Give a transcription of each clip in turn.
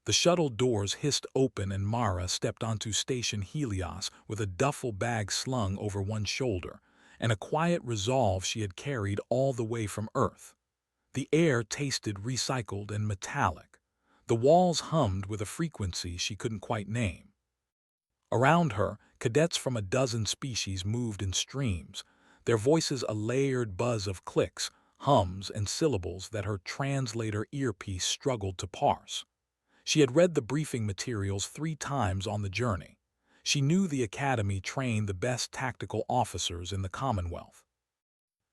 The shuttle doors hissed open and Mara stepped onto Station Helios with a duffel bag slung over one shoulder and a quiet resolve she had carried all the way from Earth. The air tasted recycled and metallic. The walls hummed with a frequency she couldn't quite name. Around her, cadets from a dozen species moved in streams, their voices a layered buzz of clicks, hums, and syllables that her translator earpiece struggled to parse. She had read the briefing materials 3 times on the journey. She knew the Academy trained the best tactical officers in the Commonwealth.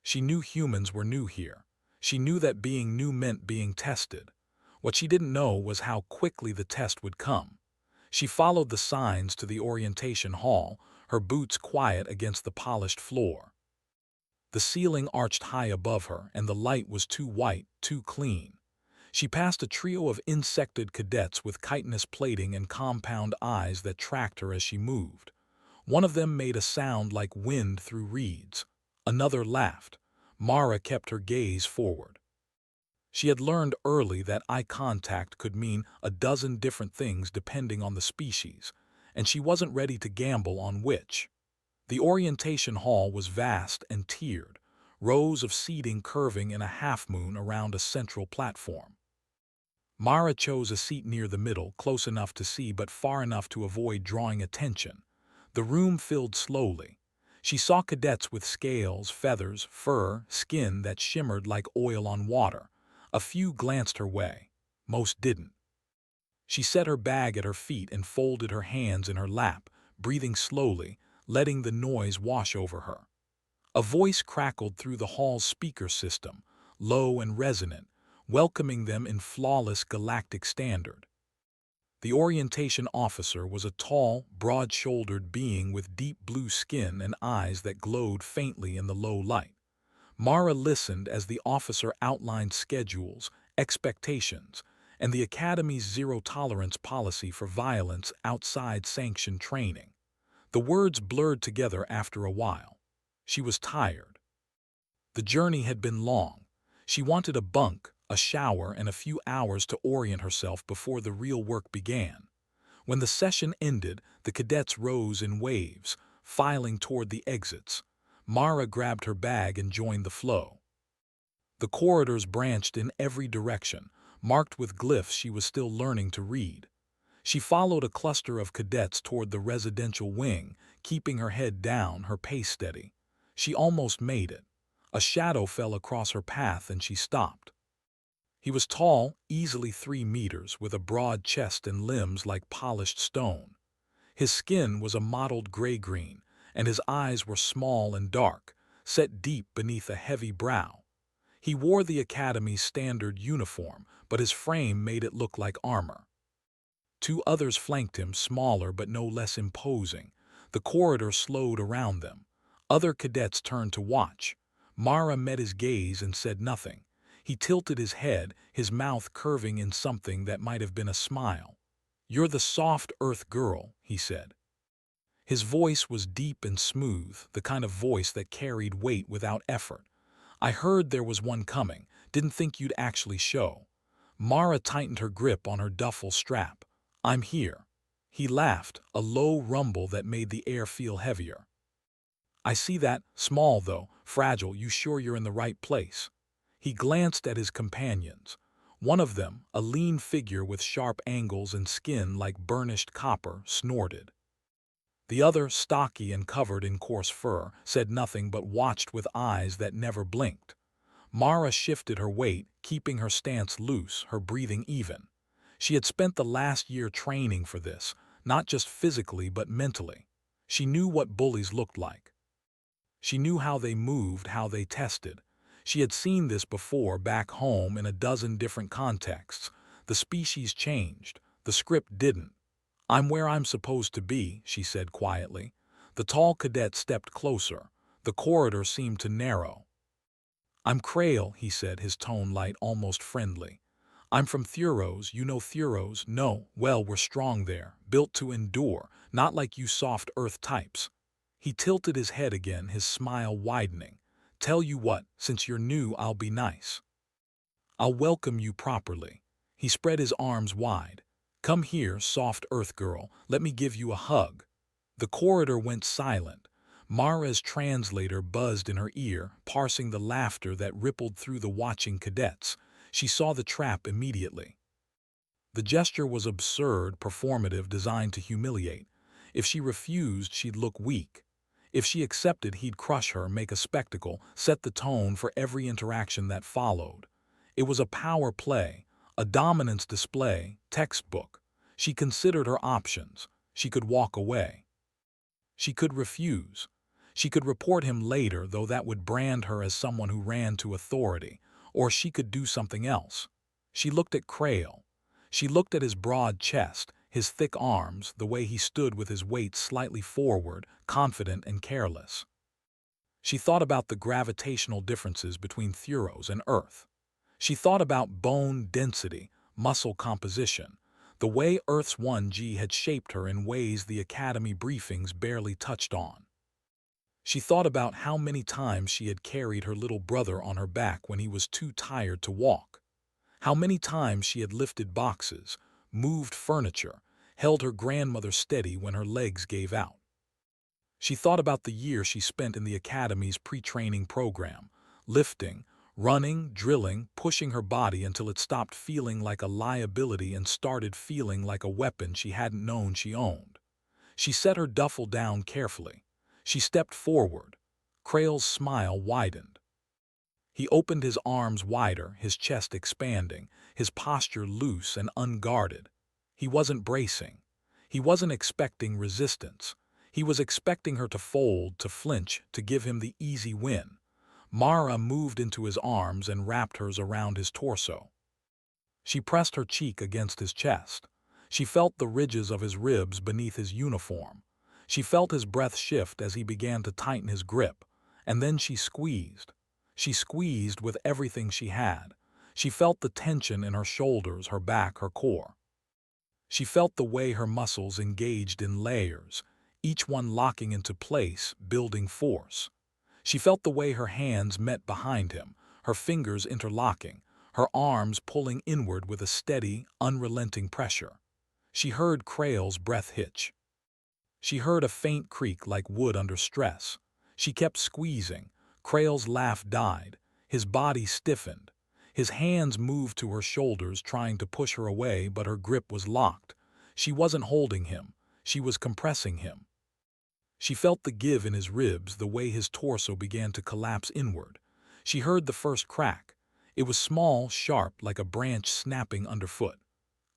She knew humans were new here. She knew that being new meant being tested. What she didn't know was how quickly the test would come. She followed the signs to the orientation hall, her boots quiet against the polished floor. The ceiling arched high above her, and the light was too white, too clean. She passed a trio of insected cadets with chitinous plating and compound eyes that tracked her as she moved. One of them made a sound like wind through reeds. Another laughed. Mara kept her gaze forward. She had learned early that eye contact could mean a dozen different things depending on the species, and she wasn't ready to gamble on which. The orientation hall was vast and tiered, rows of seating curving in a half-moon around a central platform. Mara chose a seat near the middle, close enough to see but far enough to avoid drawing attention. The room filled slowly. She saw cadets with scales, feathers, fur, skin that shimmered like oil on water. A few glanced her way. Most didn't. She set her bag at her feet and folded her hands in her lap, breathing slowly, letting the noise wash over her. A voice crackled through the hall's speaker system, low and resonant, welcoming them in flawless galactic standard. The orientation officer was a tall, broad-shouldered being with deep blue skin and eyes that glowed faintly in the low light. Mara listened as the officer outlined schedules, expectations, and the Academy's zero-tolerance policy for violence outside sanctioned training. The words blurred together after a while. She was tired. The journey had been long. She wanted a bunk, a shower, and a few hours to orient herself before the real work began. When the session ended, the cadets rose in waves, filing toward the exits. Mara grabbed her bag and joined the flow. The corridors branched in every direction, marked with glyphs she was still learning to read. She followed a cluster of cadets toward the residential wing, keeping her head down, her pace steady. She almost made it. A shadow fell across her path and she stopped. He was tall, easily 3 meters, with a broad chest and limbs like polished stone. His skin was a mottled gray-green, and his eyes were small and dark, set deep beneath a heavy brow. He wore the Academy's standard uniform, but his frame made it look like armor. 2 others flanked him, smaller but no less imposing. The corridor slowed around them. Other cadets turned to watch. Mara met his gaze and said nothing. He tilted his head, his mouth curving in something that might have been a smile. "You're the soft earth girl," he said. His voice was deep and smooth, the kind of voice that carried weight without effort. "I heard there was one coming. Didn't think you'd actually show." Mara tightened her grip on her duffel strap. "I'm here." He laughed, a low rumble that made the air feel heavier. "I see that. Small, though. Fragile. You sure you're in the right place?" He glanced at his companions. One of them, a lean figure with sharp angles and skin like burnished copper, snorted. The other, stocky and covered in coarse fur, said nothing but watched with eyes that never blinked. Mara shifted her weight, keeping her stance loose, her breathing even. She had spent the last year training for this, not just physically but mentally. She knew what bullies looked like. She knew how they moved, how they tested. She had seen this before back home in a dozen different contexts. The species changed. The script didn't. "I'm where I'm supposed to be," she said quietly. The tall cadet stepped closer. The corridor seemed to narrow. "I'm Krael," he said, his tone light, almost friendly. "I'm from Thuros. You know Thuros?" "No." "Well, we're strong there, built to endure, not like you soft earth types." He tilted his head again, his smile widening. "Tell you what, since you're new, I'll be nice. I'll welcome you properly." He spread his arms wide. Come here, soft earth girl, let me give you a hug. The corridor went silent. Mara's translator buzzed in her ear, parsing the laughter that rippled through the watching cadets. She saw the trap immediately. The gesture was absurd, performative, designed to humiliate. If she refused, she'd look weak. If she accepted, he'd crush her, make a spectacle, set the tone for every interaction that followed. It was a power play, a dominance display, textbook. She considered her options. She could walk away. She could refuse. She could report him later, though that would brand her as someone who ran to authority. Or she could do something else. She looked at Krael. She looked at his broad chest, his thick arms, the way he stood with his weight slightly forward, confident and careless. She thought about the gravitational differences between Thuros and Earth. She thought about bone density, muscle composition, the way Earth's 1G had shaped her in ways the Academy briefings barely touched on. She thought about how many times she had carried her little brother on her back when he was too tired to walk. How many times she had lifted boxes, moved furniture, held her grandmother steady when her legs gave out. She thought about the year she spent in the Academy's pre-training program, lifting, running, drilling, pushing her body until it stopped feeling like a liability and started feeling like a weapon she hadn't known she owned. She set her duffel down carefully. She stepped forward. Krael's smile widened. He opened his arms wider, his chest expanding, his posture loose and unguarded. He wasn't bracing. He wasn't expecting resistance. He was expecting her to fold, to flinch, to give him the easy win. Mara moved into his arms and wrapped hers around his torso. She pressed her cheek against his chest. She felt the ridges of his ribs beneath his uniform. She felt his breath shift as he began to tighten his grip, and then she squeezed. She squeezed with everything she had. She felt the tension in her shoulders, her back, her core. She felt the way her muscles engaged in layers, each one locking into place, building force. She felt the way her hands met behind him, her fingers interlocking, her arms pulling inward with a steady, unrelenting pressure. She heard Krael's breath hitch. She heard a faint creak like wood under stress. She kept squeezing. Krael's laugh died. His body stiffened. His hands moved to her shoulders, trying to push her away, but her grip was locked. She wasn't holding him. She was compressing him. She felt the give in his ribs, the way his torso began to collapse inward. She heard the first crack. It was small, sharp, like a branch snapping underfoot.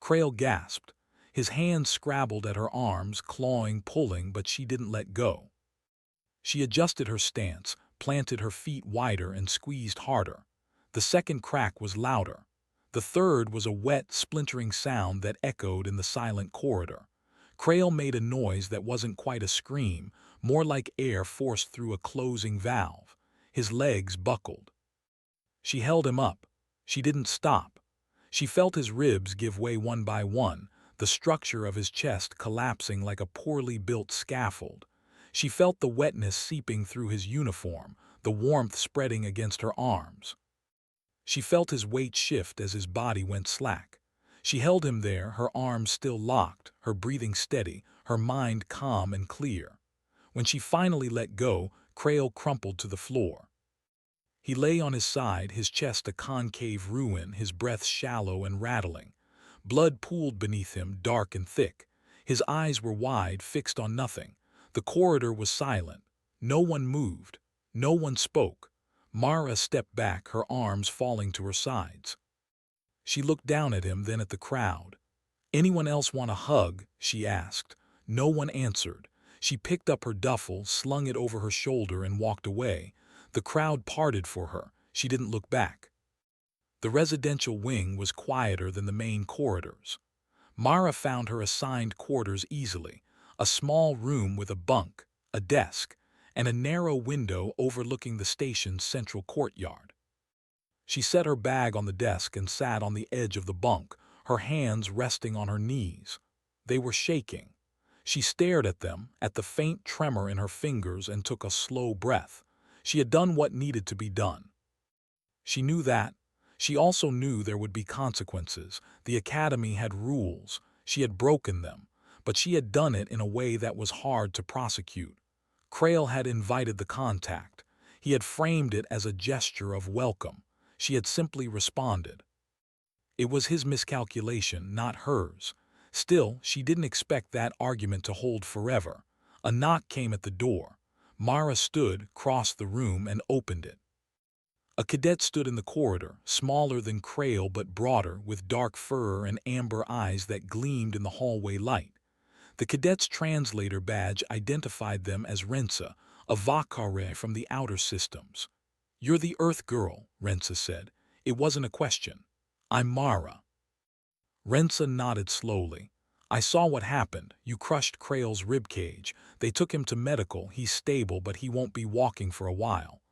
Krael gasped. His hands scrabbled at her arms, clawing, pulling, but she didn't let go. She adjusted her stance, planted her feet wider, and squeezed harder. The second crack was louder. The third was a wet, splintering sound that echoed in the silent corridor. Krael made a noise that wasn't quite a scream, more like air forced through a closing valve. His legs buckled. She held him up. She didn't stop. She felt his ribs give way one by one, the structure of his chest collapsing like a poorly built scaffold. She felt the wetness seeping through his uniform, the warmth spreading against her arms. She felt his weight shift as his body went slack. She held him there, her arms still locked, her breathing steady, her mind calm and clear. When she finally let go, Krael crumpled to the floor. He lay on his side, his chest a concave ruin, his breath shallow and rattling. Blood pooled beneath him, dark and thick. His eyes were wide, fixed on nothing. The corridor was silent. No one moved. No one spoke. Mara stepped back, her arms falling to her sides. She looked down at him, then at the crowd. "Anyone else want a hug?" she asked. No one answered. She picked up her duffel, slung it over her shoulder, and walked away. The crowd parted for her. She didn't look back. The residential wing was quieter than the main corridors. Mara found her assigned quarters easily, a small room with a bunk, a desk, and a narrow window overlooking the station's central courtyard. She set her bag on the desk and sat on the edge of the bunk, her hands resting on her knees. They were shaking. She stared at them, at the faint tremor in her fingers, and took a slow breath. She had done what needed to be done. She knew that. She also knew there would be consequences. The Academy had rules. She had broken them, but she had done it in a way that was hard to prosecute. Krael had invited the contact. He had framed it as a gesture of welcome. She had simply responded. It was his miscalculation, not hers. Still, she didn't expect that argument to hold forever. A knock came at the door. Mara stood, crossed the room, and opened it. A cadet stood in the corridor, smaller than Krael but broader, with dark fur and amber eyes that gleamed in the hallway light. The cadet's translator badge identified them as Rensa, a Vakare from the outer systems. "You're the Earth girl," Rensa said. It wasn't a question. "I'm Mara." Rensa nodded slowly. "I saw what happened. You crushed Krael's ribcage. They took him to medical. He's stable, but he won't be walking for a while."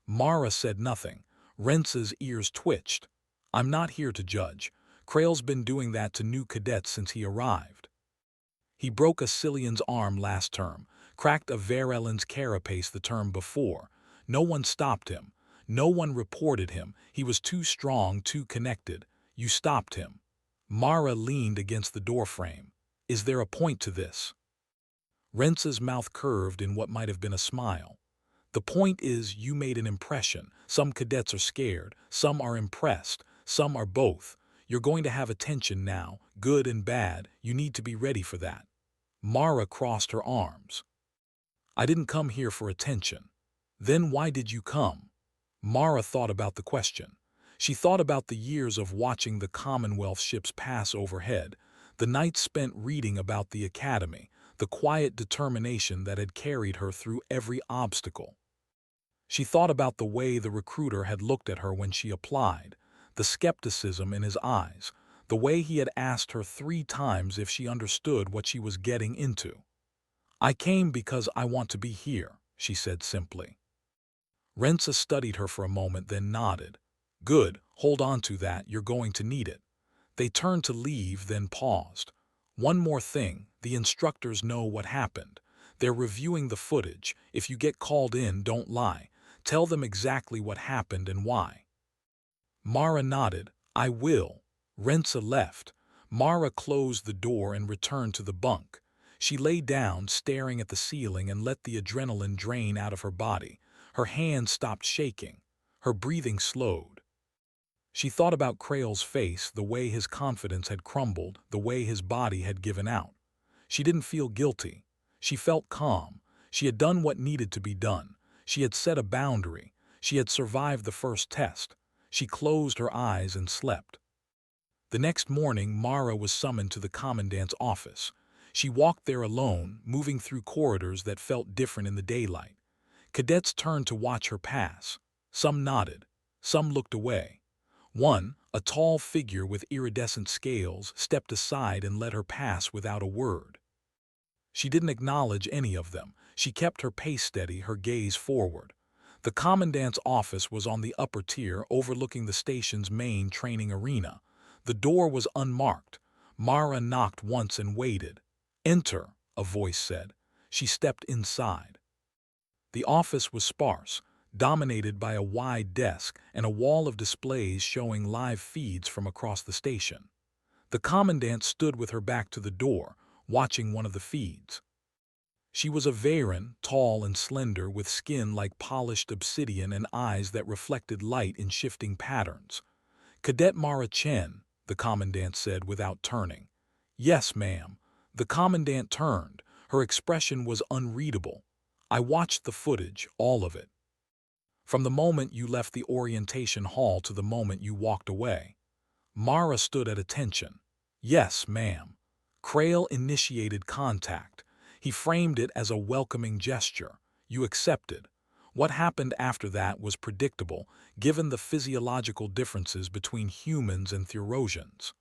Mara said nothing. Rensa's ears twitched. "I'm not here to judge. Krael's been doing that to new cadets since he arrived. He broke a Cillian's arm last term, cracked a Varellan's carapace the term before. No one stopped him. No one reported him. He was too strong, too connected. You stopped him." Mara leaned against the doorframe. "Is there a point to this?" Rensa's mouth curved in what might have been a smile. "The point is, you made an impression. Some cadets are scared, some are impressed, some are both. You're going to have attention now, good and bad. You need to be ready for that." Mara crossed her arms. "I didn't come here for attention." "Then why did you come?" Mara thought about the question. She thought about the years of watching the Commonwealth ships pass overhead, the nights spent reading about the academy, the quiet determination that had carried her through every obstacle. She thought about the way the recruiter had looked at her when she applied, the skepticism in his eyes, the way he had asked her 3 times if she understood what she was getting into. "I came because I want to be here," she said simply. Rensa studied her for a moment, then nodded. "Good, hold on to that, you're going to need it." They turned to leave, then paused. "One more thing, the instructors know what happened. They're reviewing the footage. If you get called in, don't lie. Tell them exactly what happened and why." Mara nodded. "I will." Rensa left. Mara closed the door and returned to the bunk. She lay down, staring at the ceiling, and let the adrenaline drain out of her body. Her hands stopped shaking. Her breathing slowed. She thought about Krael's face, the way his confidence had crumbled, the way his body had given out. She didn't feel guilty. She felt calm. She had done what needed to be done. She had set a boundary. She had survived the first test. She closed her eyes and slept. The next morning, Mara was summoned to the commandant's office. She walked there alone, moving through corridors that felt different in the daylight. Cadets turned to watch her pass. Some nodded. Some looked away. One, a tall figure with iridescent scales, stepped aside and let her pass without a word. She didn't acknowledge any of them. She kept her pace steady, her gaze forward. The commandant's office was on the upper tier, overlooking the station's main training arena. The door was unmarked. Mara knocked once and waited. "Enter," a voice said. She stepped inside. The office was sparse, dominated by a wide desk and a wall of displays showing live feeds from across the station. The commandant stood with her back to the door, watching one of the feeds. She was a Varen, tall and slender, with skin like polished obsidian and eyes that reflected light in shifting patterns. "Cadet Mara Chen," the commandant said without turning. "Yes, ma'am." The commandant turned. Her expression was unreadable. "I watched the footage, all of it. From the moment you left the orientation hall to the moment you walked away." Mara stood at attention. "Yes, ma'am." Krael initiated contact. He framed it as a welcoming gesture. You accepted. What happened after that was predictable, given the physiological differences between humans and Theurosians.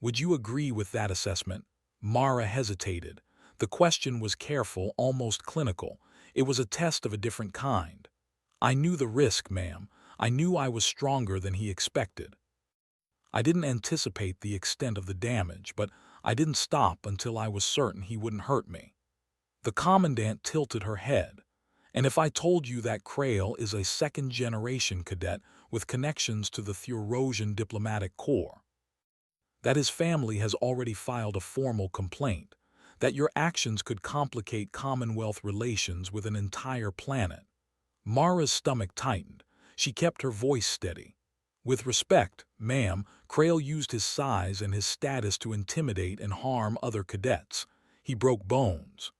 "Would you agree with that assessment?" Mara hesitated. The question was careful, almost clinical. It was a test of a different kind. "I knew the risk, ma'am. I knew I was stronger than he expected. I didn't anticipate the extent of the damage, but I didn't stop until I was certain he wouldn't hurt me." The commandant tilted her head. "And if I told you that Krael is a second-generation cadet with connections to the Theurosian diplomatic corps?" that his family has already filed a formal complaint, that your actions could complicate Commonwealth relations with an entire planet. Mara's stomach tightened. She kept her voice steady. With respect, ma'am, Krael used his size and his status to intimidate and harm other cadets. He broke bones.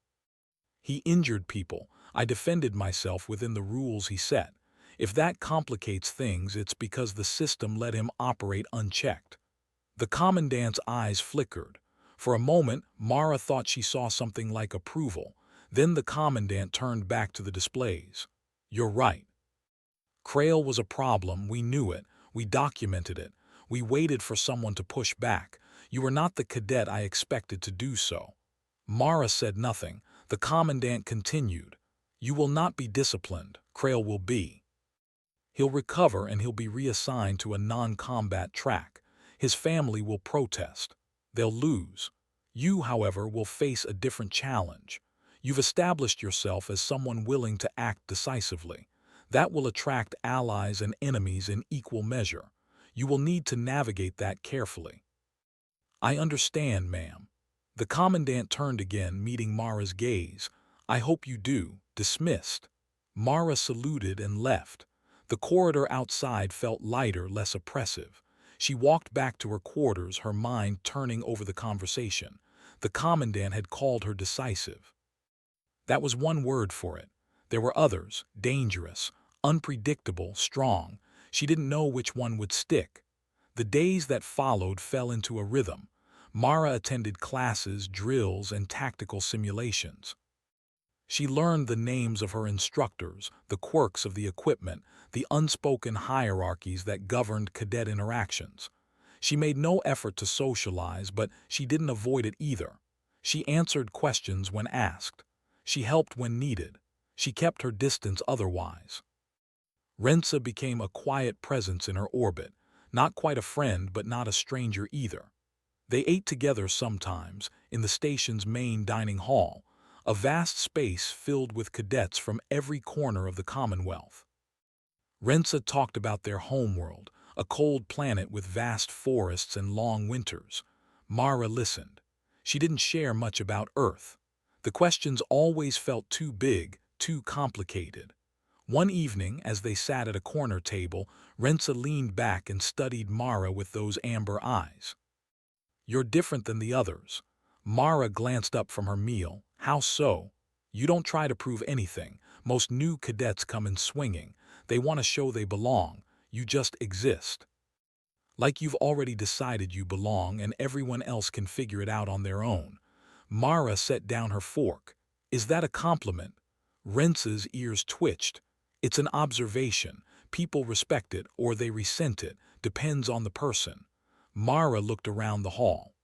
He injured people. I defended myself within the rules he set. If that complicates things, it's because the system let him operate unchecked. The commandant's eyes flickered. For a moment, Mara thought she saw something like approval. Then the commandant turned back to the displays. You're right. Krael was a problem. We knew it. We documented it. We waited for someone to push back. You were not the cadet I expected to do so. Mara said nothing. The commandant continued. You will not be disciplined. Krael will be. He'll recover and he'll be reassigned to a non-combat track. His family will protest. They'll lose. You, however, will face a different challenge. You've established yourself as someone willing to act decisively. That will attract allies and enemies in equal measure. You will need to navigate that carefully. I understand, ma'am. The commandant turned again, meeting Mara's gaze. I hope you do. Dismissed. Mara saluted and left. The corridor outside felt lighter, less oppressive. She walked back to her quarters, her mind turning over the conversation. The commandant had called her decisive. That was one word for it. There were others, dangerous, unpredictable, strong. She didn't know which one would stick. The days that followed fell into a rhythm. Mara attended classes, drills, and tactical simulations. She learned the names of her instructors, the quirks of the equipment, the unspoken hierarchies that governed cadet interactions. She made no effort to socialize, but she didn't avoid it either. She answered questions when asked. She helped when needed. She kept her distance otherwise. Rensa became a quiet presence in her orbit, not quite a friend but not a stranger either. They ate together sometimes, in the station's main dining hall, a vast space filled with cadets from every corner of the Commonwealth. Rensa talked about their homeworld, a cold planet with vast forests and long winters. Mara listened. She didn't share much about Earth. The questions always felt too big, too complicated. One evening, as they sat at a corner table, Rensa leaned back and studied Mara with those amber eyes. You're different than the others. Mara glanced up from her meal. How so? You don't try to prove anything. Most new cadets come in swinging. They want to show they belong. You just exist. Like you've already decided you belong and everyone else can figure it out on their own. Mara set down her fork. Is that a compliment? Rensa's ears twitched. It's an observation. People respect it or they resent it. Depends on the person. Mara looked around the hall.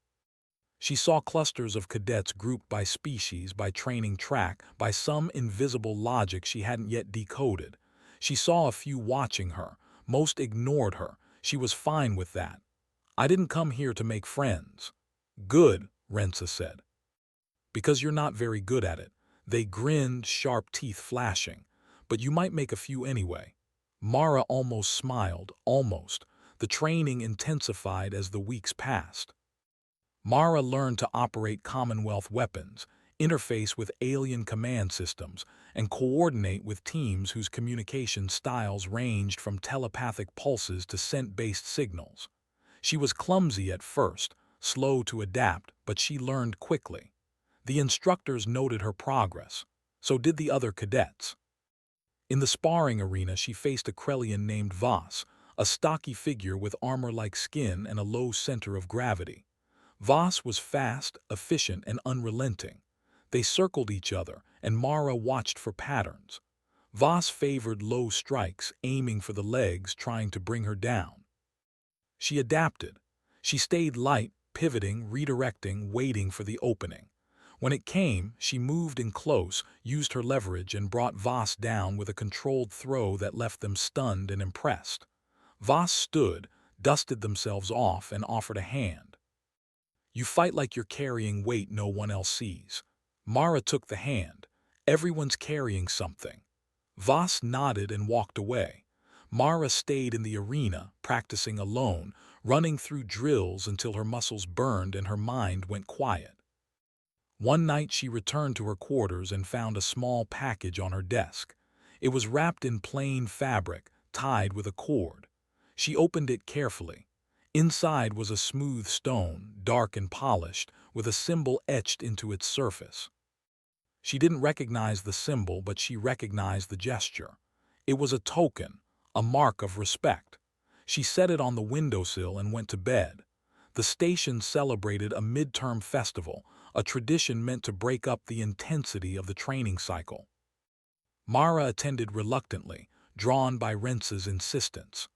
She saw clusters of cadets grouped by species, by training track, by some invisible logic she hadn't yet decoded. She saw a few watching her. Most ignored her. She was fine with that. I didn't come here to make friends. Good, Rensa said. Because you're not very good at it. They grinned, sharp teeth flashing. But you might make a few anyway. Mara almost smiled, almost. The training intensified as the weeks passed. Mara learned to operate Commonwealth weapons, interface with alien command systems, and coordinate with teams whose communication styles ranged from telepathic pulses to scent-based signals. She was clumsy at first, slow to adapt, but she learned quickly. The instructors noted her progress. So did the other cadets. In the sparring arena, she faced a Kraelian named Voss, a stocky figure with armor-like skin and a low center of gravity. Voss was fast, efficient, and unrelenting. They circled each other, and Mara watched for patterns. Voss favored low strikes, aiming for the legs, trying to bring her down. She adapted. She stayed light, pivoting, redirecting, waiting for the opening. When it came, she moved in close, used her leverage, and brought Voss down with a controlled throw that left them stunned and impressed. Voss stood, dusted themselves off, and offered a hand. You fight like you're carrying weight no one else sees. Mara took the hand. Everyone's carrying something. Voss nodded and walked away. Mara stayed in the arena, practicing alone, running through drills until her muscles burned and her mind went quiet. One night she returned to her quarters and found a small package on her desk. It was wrapped in plain fabric, tied with a cord. She opened it carefully. Inside was a smooth stone, dark and polished, with a symbol etched into its surface. She didn't recognize the symbol, but she recognized the gesture. It was a token, a mark of respect. She set it on the windowsill and went to bed. The station celebrated a midterm festival, a tradition meant to break up the intensity of the training cycle. Mara attended reluctantly, drawn by Rence's insistence.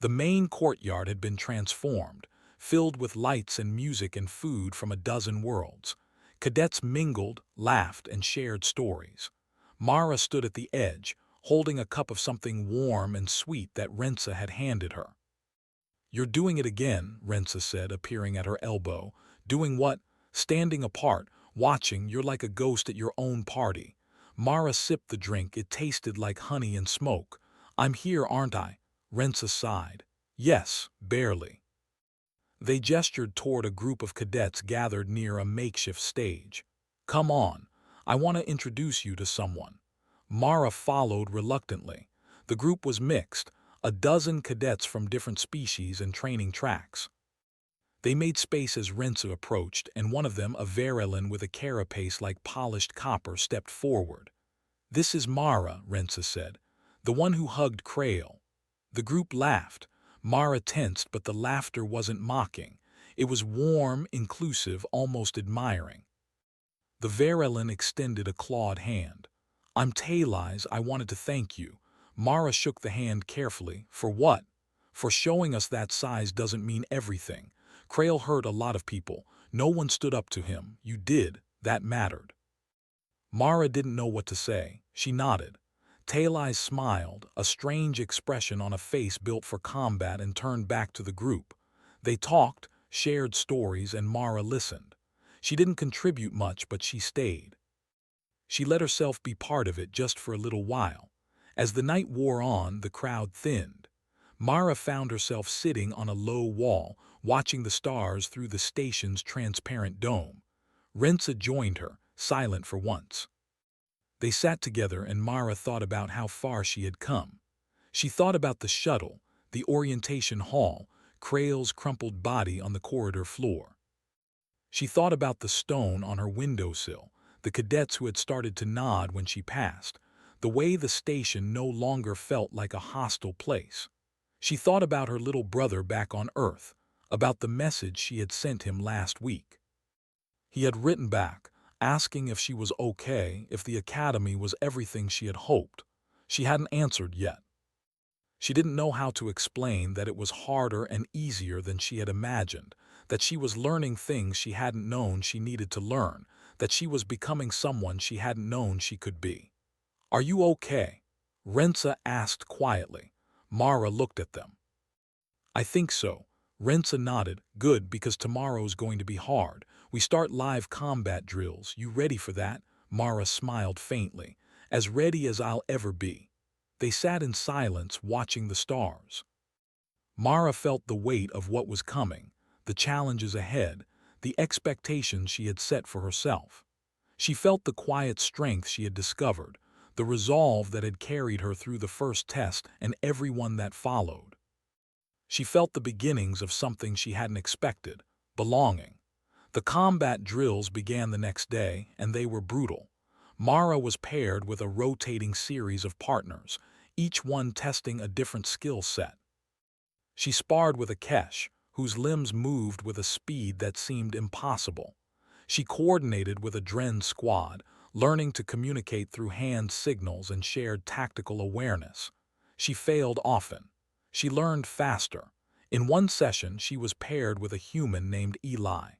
The main courtyard had been transformed, filled with lights and music and food from a dozen worlds. Cadets mingled, laughed, and shared stories. Mara stood at the edge, holding a cup of something warm and sweet that Rence had handed her. "You're doing it again," Rence said, appearing at her elbow. "Doing what?" "Standing apart, watching. You're like a ghost at your own party." Mara sipped the drink. It tasted like honey and smoke. "I'm here, aren't I?" Rence sighed. "Yes, barely." They gestured toward a group of cadets gathered near a makeshift stage. "Come on. I want to introduce you to someone." Mara followed reluctantly. The group was mixed, a dozen cadets from different species and training tracks. They made space as Rence approached, and one of them, a Varelin with a carapace like polished copper, stepped forward. "This is Mara," Rence said, "the one who hugged Krael." The group laughed. Mara tensed, but the laughter wasn't mocking. It was warm, inclusive, almost admiring. The Varelin extended a clawed hand. "I'm Talais. I wanted to thank you." Mara shook the hand carefully. "For what?" "For showing us that size doesn't mean everything. Krael hurt a lot of people. No one stood up to him. You did. That mattered." Mara didn't know what to say. She nodded. Talais smiled, a strange expression on a face built for combat, and turned back to the group. They talked, shared stories, and Mara listened. She didn't contribute much, but she stayed. She let herself be part of it just for a little while. As the night wore on, the crowd thinned. Mara found herself sitting on a low wall, watching the stars through the station's transparent dome. Rence joined her, silent for once. They sat together, and Mara thought about how far she had come. She thought about the shuttle, the orientation hall, Krael's crumpled body on the corridor floor. She thought about the stone on her windowsill, the cadets who had started to nod when she passed, the way the station no longer felt like a hostile place. She thought about her little brother back on Earth, about the message she had sent him last week. He had written back, asking if she was okay, if the academy was everything she had hoped. She hadn't answered yet. She didn't know how to explain that it was harder and easier than she had imagined, that she was learning things she hadn't known she needed to learn, that she was becoming someone she hadn't known she could be. "Are you okay?" Rence asked quietly. Mara looked at them. "I think so." Rence nodded. "Good, because tomorrow's going to be hard. We start live combat drills. You ready for that?" Mara smiled faintly. "As ready as I'll ever be." They sat in silence, watching the stars. Mara felt the weight of what was coming, the challenges ahead, the expectations she had set for herself. She felt the quiet strength she had discovered, the resolve that had carried her through the first test and every one that followed. She felt the beginnings of something she hadn't expected, belonging. The combat drills began the next day, and they were brutal. Mara was paired with a rotating series of partners, each one testing a different skill set. She sparred with Akesh, whose limbs moved with a speed that seemed impossible. She coordinated with a Dren squad, learning to communicate through hand signals and shared tactical awareness. She failed often. She learned faster. In one session, she was paired with a human named Eli.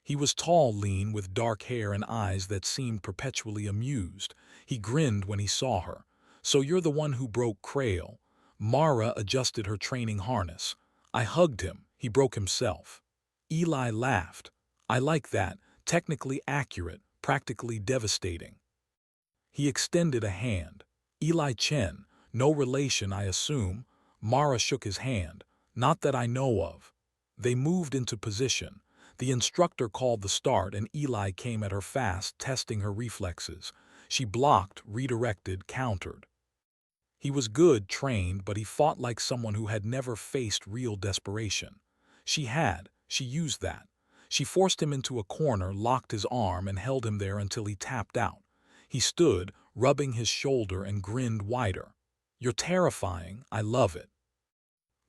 He was tall, lean, with dark hair and eyes that seemed perpetually amused. He grinned when he saw her. "So you're the one who broke Krael." Mara adjusted her training harness. "I hugged him. He broke himself." Eli laughed. "I like that. Technically accurate, practically devastating." He extended a hand. "Eli Chen. No relation, I assume." Mara shook his hand. Not that I know of. They moved into position. The instructor called the start and Eli came at her fast, testing her reflexes. She blocked, redirected, countered. He was good, trained, but he fought like someone who had never faced real desperation. She had. She used that. She forced him into a corner, locked his arm, and held him there until he tapped out. He stood, rubbing his shoulder, and grinned wider. "You're terrifying. I love it."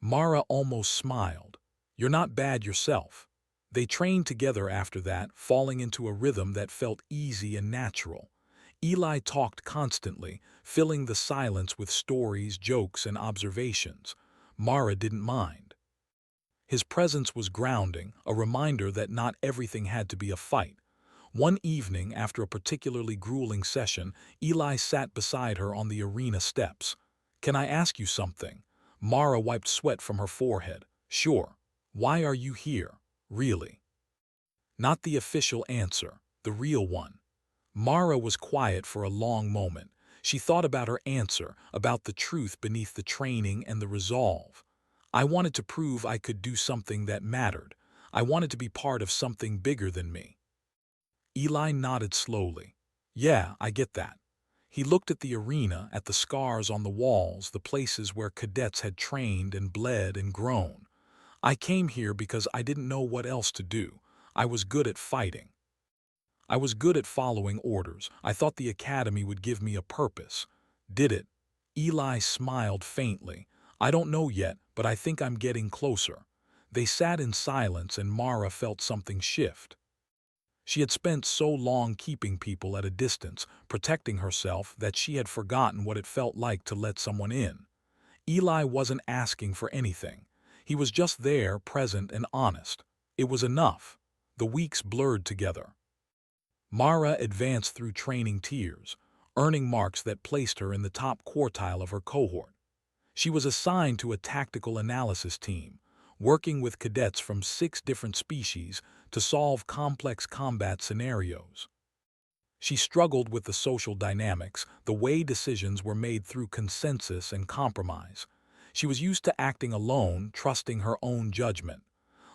Mara almost smiled. "You're not bad yourself." They trained together after that, falling into a rhythm that felt easy and natural. Eli talked constantly, filling the silence with stories, jokes, and observations. Mara didn't mind. His presence was grounding, a reminder that not everything had to be a fight. One evening, after a particularly grueling session, Eli sat beside her on the arena steps. "Can I ask you something?" Mara wiped sweat from her forehead. "Sure. Why are you here, really?" Not the official answer, the real one. Mara was quiet for a long moment. She thought about her answer, about the truth beneath the training and the resolve. "I wanted to prove I could do something that mattered. I wanted to be part of something bigger than me." Eli nodded slowly. "Yeah, I get that." He looked at the arena, at the scars on the walls, the places where cadets had trained and bled and grown. "I came here because I didn't know what else to do. I was good at fighting. I was good at following orders. I thought the academy would give me a purpose. Did it?" Eli smiled faintly. "I don't know yet, but I think I'm getting closer." They sat in silence and Mara felt something shift. She had spent so long keeping people at a distance, protecting herself, that she had forgotten what it felt like to let someone in. Eli wasn't asking for anything. He was just there, present and honest. It was enough. The weeks blurred together. Mara advanced through training tiers, earning marks that placed her in the top quartile of her cohort. She was assigned to a tactical analysis team, working with cadets from 6 different species to solve complex combat scenarios. She struggled with the social dynamics, the way decisions were made through consensus and compromise. She was used to acting alone, trusting her own judgment.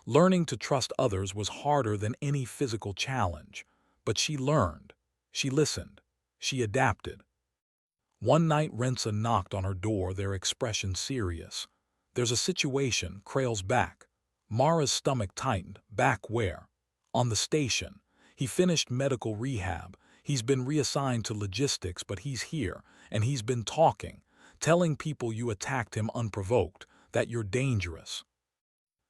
Learning to trust others was harder than any physical challenge. But she learned. She listened. She adapted. One night Rensa knocked on her door, their expression serious. "There's a situation." Krael's back. Mara's stomach tightened. "Back where?" "On the station. He finished medical rehab. He's been reassigned to logistics, but he's here, and he's been talking, telling people you attacked him unprovoked, that you're dangerous,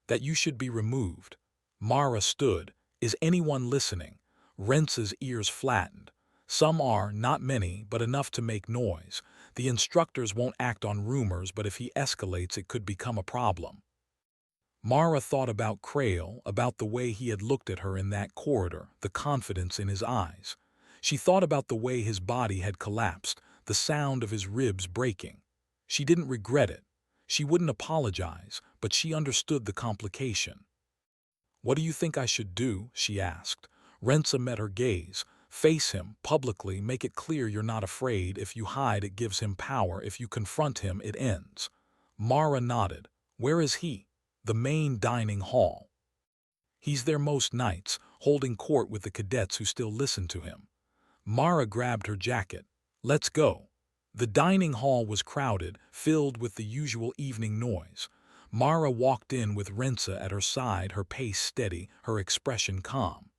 that you should be removed." Mara stood. "Is anyone listening?" Rensa's ears flattened. "Some are, not many, but enough to make noise. The instructors won't act on rumors, but if he escalates, it could become a problem." Mara thought about Krael, about the way he had looked at her in that corridor, the confidence in his eyes. She thought about the way his body had collapsed, the sound of his ribs breaking. She didn't regret it. She wouldn't apologize, but she understood the complication. "What do you think I should do?" she asked. Rensa met her gaze. "Face him, publicly, make it clear you're not afraid. If you hide, it gives him power. If you confront him, it ends." Mara nodded. "Where is he?" "The main dining hall. He's there most nights, holding court with the cadets who still listen to him." Mara grabbed her jacket. "Let's go." The dining hall was crowded, filled with the usual evening noise. Mara walked in with Rensa at her side, her pace steady, her expression calm.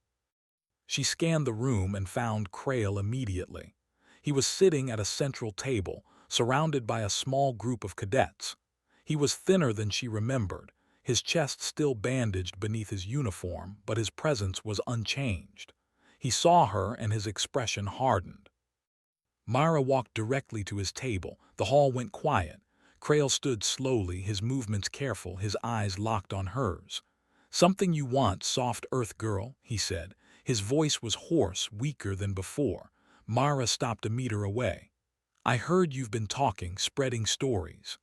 She scanned the room and found Krael immediately. He was sitting at a central table, surrounded by a small group of cadets. He was thinner than she remembered, his chest still bandaged beneath his uniform, but his presence was unchanged. He saw her and his expression hardened. Mara walked directly to his table. The hall went quiet. Krael stood slowly, his movements careful, his eyes locked on hers. "Something you want, soft earth girl," he said. His voice was hoarse, weaker than before. Mara stopped a meter away. "I heard you've been talking, spreading stories.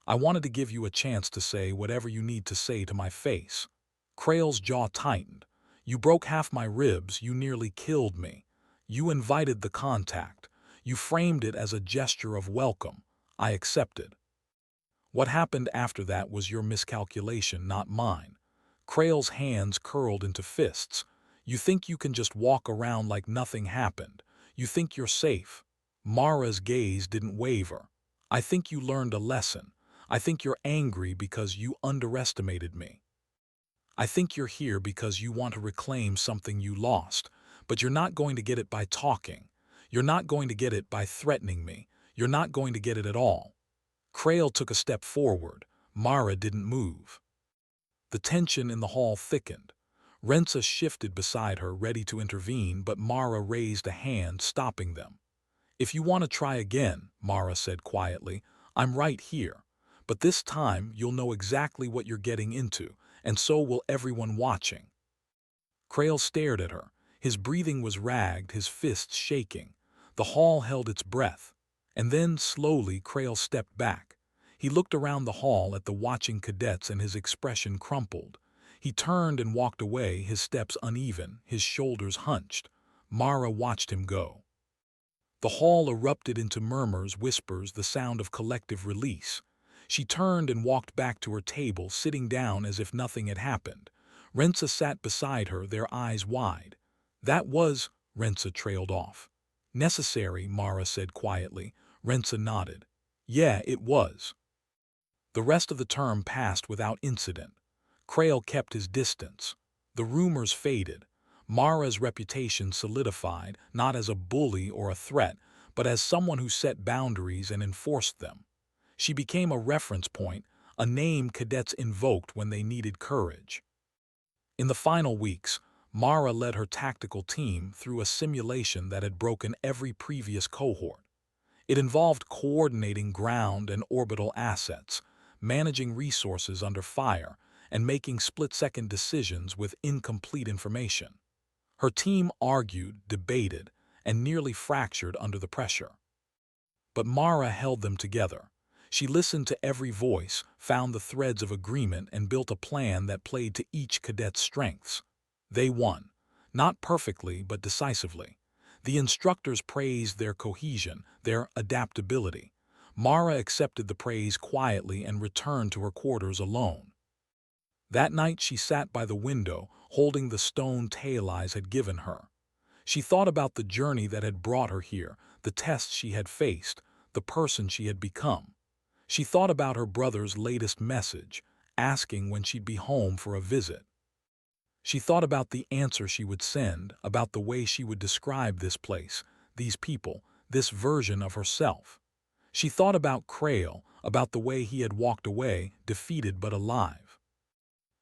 I wanted to give you a chance to say whatever you need to say to my face." Krael's jaw tightened. "You broke half my ribs, you nearly killed me. You invited the contact. You framed it as a gesture of welcome. I accepted." What happened after that was your miscalculation, not mine. Krael's hands curled into fists. You think you can just walk around like nothing happened. You think you're safe. Mara's gaze didn't waver. I think you learned a lesson. I think you're angry because you underestimated me. I think you're here because you want to reclaim something you lost, but you're not going to get it by talking. You're not going to get it by threatening me. You're not going to get it at all. Krael took a step forward. Mara didn't move. The tension in the hall thickened. Rensa shifted beside her, ready to intervene, but Mara raised a hand, stopping them. If you want to try again, Mara said quietly, I'm right here. But this time you'll know exactly what you're getting into, and so will everyone watching. Krael stared at her. His breathing was ragged, his fists shaking. The hall held its breath. And then, slowly, Krael stepped back. He looked around the hall at the watching cadets and his expression crumpled. He turned and walked away, his steps uneven, his shoulders hunched. Mara watched him go. The hall erupted into murmurs, whispers, the sound of collective release. She turned and walked back to her table, sitting down as if nothing had happened. Rensa sat beside her, their eyes wide. That was, Rensa trailed off. Necessary, Mara said quietly. Rensa nodded. Yeah, it was. The rest of the term passed without incident. Krael kept his distance. The rumors faded. Mara's reputation solidified, not as a bully or a threat, but as someone who set boundaries and enforced them. She became a reference point, a name cadets invoked when they needed courage. In the final weeks, Mara led her tactical team through a simulation that had broken every previous cohort. It involved coordinating ground and orbital assets, managing resources under fire, and making split-second decisions with incomplete information. Her team argued, debated, and nearly fractured under the pressure. But Mara held them together. She listened to every voice, found the threads of agreement, and built a plan that played to each cadet's strengths. They won. Not perfectly, but decisively. The instructors praised their cohesion, their adaptability. Mara accepted the praise quietly and returned to her quarters alone. That night she sat by the window, holding the stone Taileyes had given her. She thought about the journey that had brought her here, the tests she had faced, the person she had become. She thought about her brother's latest message, asking when she'd be home for a visit. She thought about the answer she would send, about the way she would describe this place, these people, this version of herself. She thought about Krael, about the way he had walked away, defeated but alive.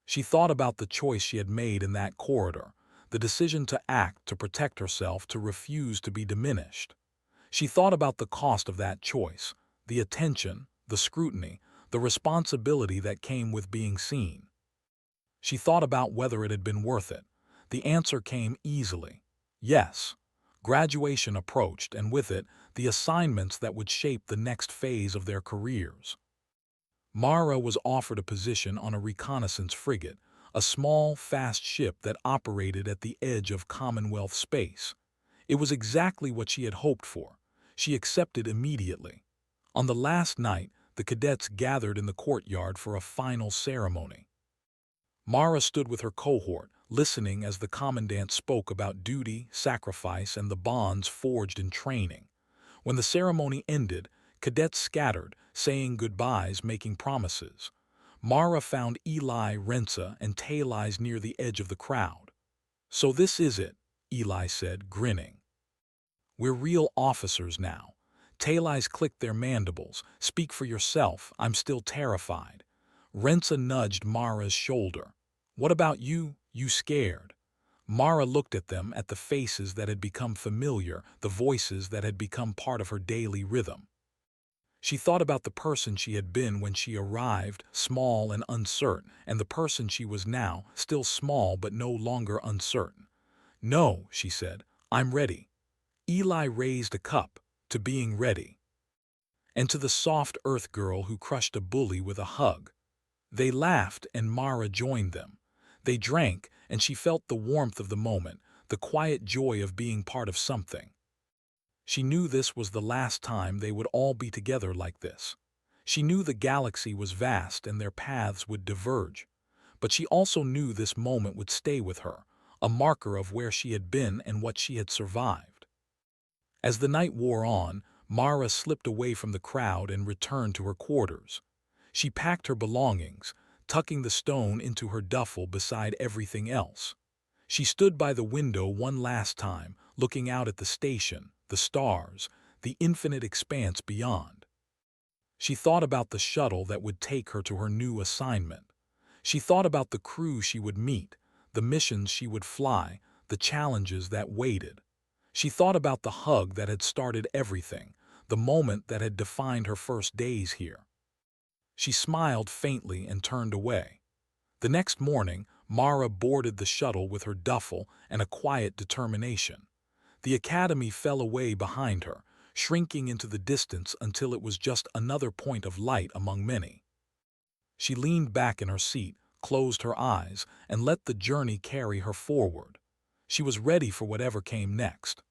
She thought about the choice she had made in that corridor, the decision to act, to protect herself, to refuse to be diminished. She thought about the cost of that choice, the attention, the scrutiny, the responsibility that came with being seen. She thought about whether it had been worth it. The answer came easily. Yes. Graduation approached, and with it, the assignments that would shape the next phase of their careers. Mara was offered a position on a reconnaissance frigate, a small, fast ship that operated at the edge of Commonwealth space. It was exactly what she had hoped for. She accepted immediately. On the last night, the cadets gathered in the courtyard for a final ceremony. Mara stood with her cohort, listening as the commandant spoke about duty, sacrifice, and the bonds forged in training. When the ceremony ended, cadets scattered, saying goodbyes, making promises. Mara found Eli, Rensa, and Taileyes near the edge of the crowd. So this is it, Eli said, grinning. We're real officers now. Taileyes clicked their mandibles. Speak for yourself, I'm still terrified. Rensa nudged Mara's shoulder. What about you? You scared? Mara looked at them, at the faces that had become familiar, the voices that had become part of her daily rhythm. She thought about the person she had been when she arrived, small and uncertain, and the person she was now, still small but no longer uncertain. No, she said, I'm ready. Eli raised a cup, to being ready. And to the soft earth girl who crushed a bully with a hug. They laughed and Mara joined them. They drank and she felt the warmth of the moment, the quiet joy of being part of something. She knew this was the last time they would all be together like this. She knew the galaxy was vast and their paths would diverge, but she also knew this moment would stay with her, a marker of where she had been and what she had survived. As the night wore on, Mara slipped away from the crowd and returned to her quarters. She packed her belongings, tucking the stone into her duffel beside everything else. She stood by the window one last time, looking out at the station, the stars, the infinite expanse beyond. She thought about the shuttle that would take her to her new assignment. She thought about the crew she would meet, the missions she would fly, the challenges that waited. She thought about the hug that had started everything, the moment that had defined her first days here. She smiled faintly and turned away. The next morning, Mara boarded the shuttle with her duffel and a quiet determination. The academy fell away behind her, shrinking into the distance until it was just another point of light among many. She leaned back in her seat, closed her eyes, and let the journey carry her forward. She was ready for whatever came next.